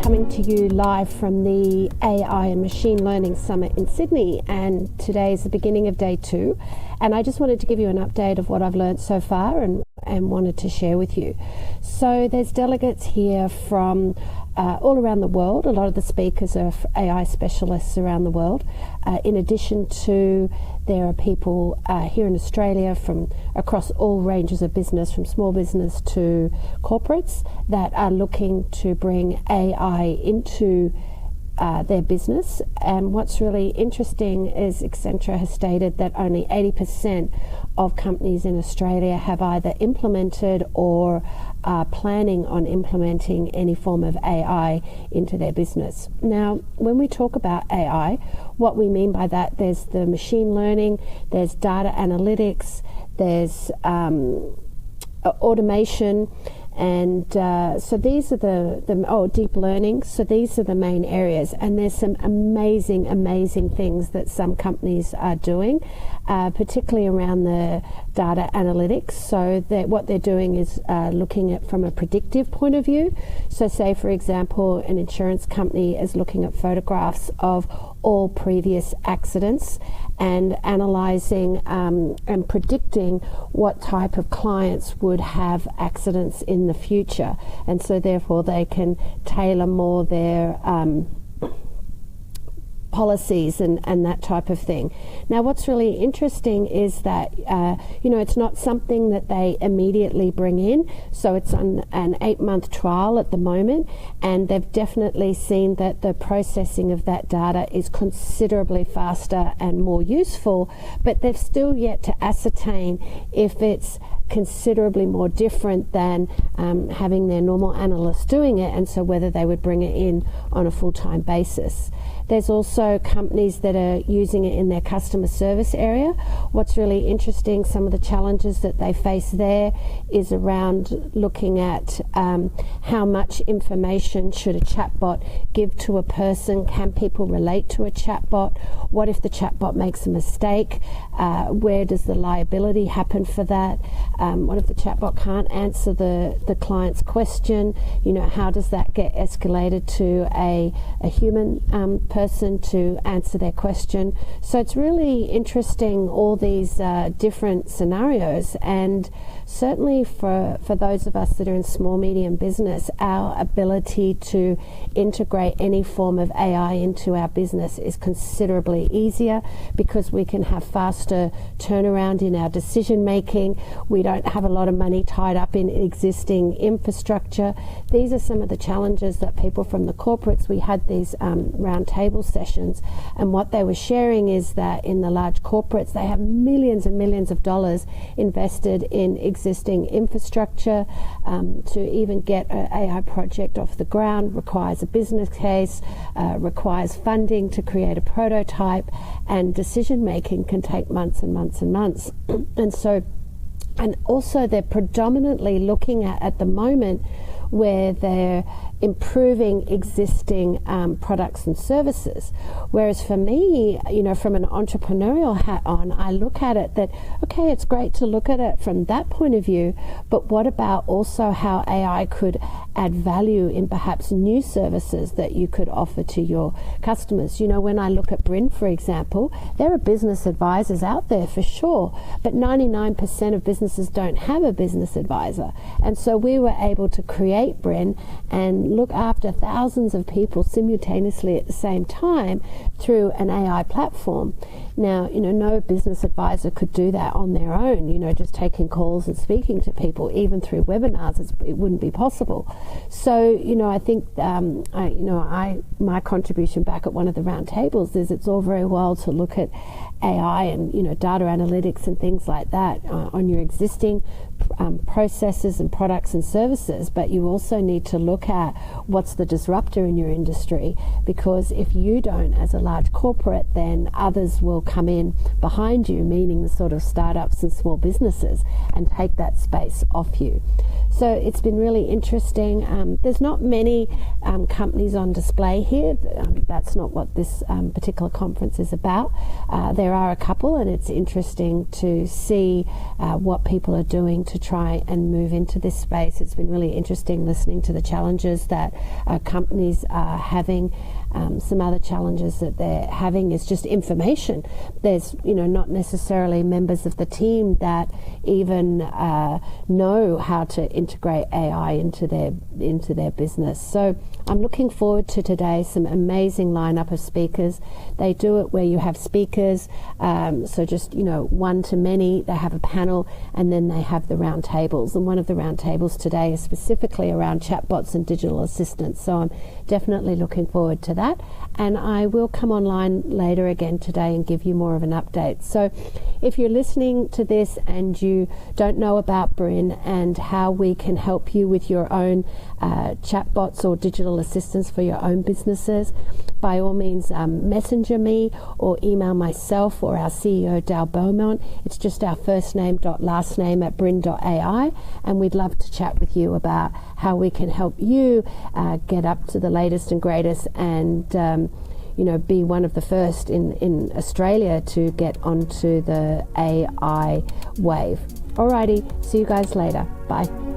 coming to you live from the AI and Machine Learning Summit in Sydney, and today is the beginning of day 2, and I just wanted to give you an update of what I've learned so far and wanted to share with you. So there's delegates here from all around the world. A lot of the speakers are AI specialists around the world. In addition to, there are people here in Australia from across all ranges of business, from small business to corporates, that are looking to bring AI into their business. And what's really interesting is Accenture has stated that only 80% of companies in Australia have either implemented or are planning on implementing any form of AI into their business. Now, when we talk about AI, what we mean by that, there's the machine learning, there's data analytics, there's automation, and so these are the deep learning. So these are the main areas, and there's some amazing things that some companies are doing, particularly around the data analytics. So what they're doing is looking at from a predictive point of view. So say, for example, an insurance company is looking at photographs of all previous accidents and analysing and predicting what type of clients would have accidents in the future, and so therefore they can tailor more their policies and that type of thing. Now, what's really interesting is that it's not something that they immediately bring in. So it's on an 8-month trial at the moment, and they've definitely seen that the processing of that data is considerably faster and more useful, but they've still yet to ascertain if it's considerably more different than having their normal analysts doing it, and so whether they would bring it in on a full-time basis. There's also companies that are using it in their customer service area. What's really interesting, some of the challenges that they face there is around looking at how much information should a chatbot give to a person. Can people relate to a chatbot? What if the chatbot makes a mistake? Where does the liability happen for that? What if the chatbot can't answer the client's question? How does that get escalated to a human person to answer their question? So it's really interesting, all these different scenarios, and certainly for those of us that are in small medium business, our ability to integrate any form of AI into our business is considerably easier because we can have faster turnaround in our decision making. We don't have a lot of money tied up in existing infrastructure. These are some of the challenges that people from the corporates, we had these round table sessions, and what they were sharing is that in the large corporates, they have millions and millions of dollars invested in existing infrastructure. To even get an AI project off the ground requires a business case, requires funding to create a prototype, and decision making can take months and months and months. And also they're predominantly looking at the moment where they're improving existing products and services. Whereas for me, from an entrepreneurial hat on, I look at it that, okay, it's great to look at it from that point of view, but what about also how AI could add value in perhaps new services that you could offer to your customers? When I look at Bryn, for example, there are business advisors out there for sure, but 99% of businesses don't have a business advisor. And so we were able to create Bryn and look after thousands of people simultaneously at the same time through an AI platform. Now, no business advisor could do that on their own, just taking calls and speaking to people, even through webinars, it wouldn't be possible. So, I think, my contribution back at one of the round tables is it's all very well to look at AI and, data analytics and things like that on your existing processes and products and services, but you also need to look at what's the disruptor in your industry, because if you don't as a large corporate, then others will come in behind you, meaning the sort of startups and small businesses, and take that space off you. So it's been really interesting. There's not many companies on display here. That's not what this particular conference is about. There are a couple, and it's interesting to see what people are doing to try and move into this space. It's been really interesting listening to the challenges that companies are having. Some other challenges that they're having is just information. There's, not necessarily members of the team that even know how to integrate AI into their business. So I'm looking forward to today. Some amazing lineup of speakers. They do it where you have speakers, so just one to many. They have a panel, and then they have the round tables. And one of the round tables today is specifically around chatbots and digital assistants. So I'm definitely looking forward to that. And I will come online later again today and give you more of an update. So if you're listening to this and you don't know about Bryn and how we can help you with your own chatbots or digital assistants for your own businesses, by all means messenger me or email myself or our CEO Dal Beaumont. It's just our first name last name at bryn.ai, and we'd love to chat with you about how we can help you get up to the latest and greatest and be one of the first in Australia to get onto the AI wave. Alrighty, see you guys later. Bye.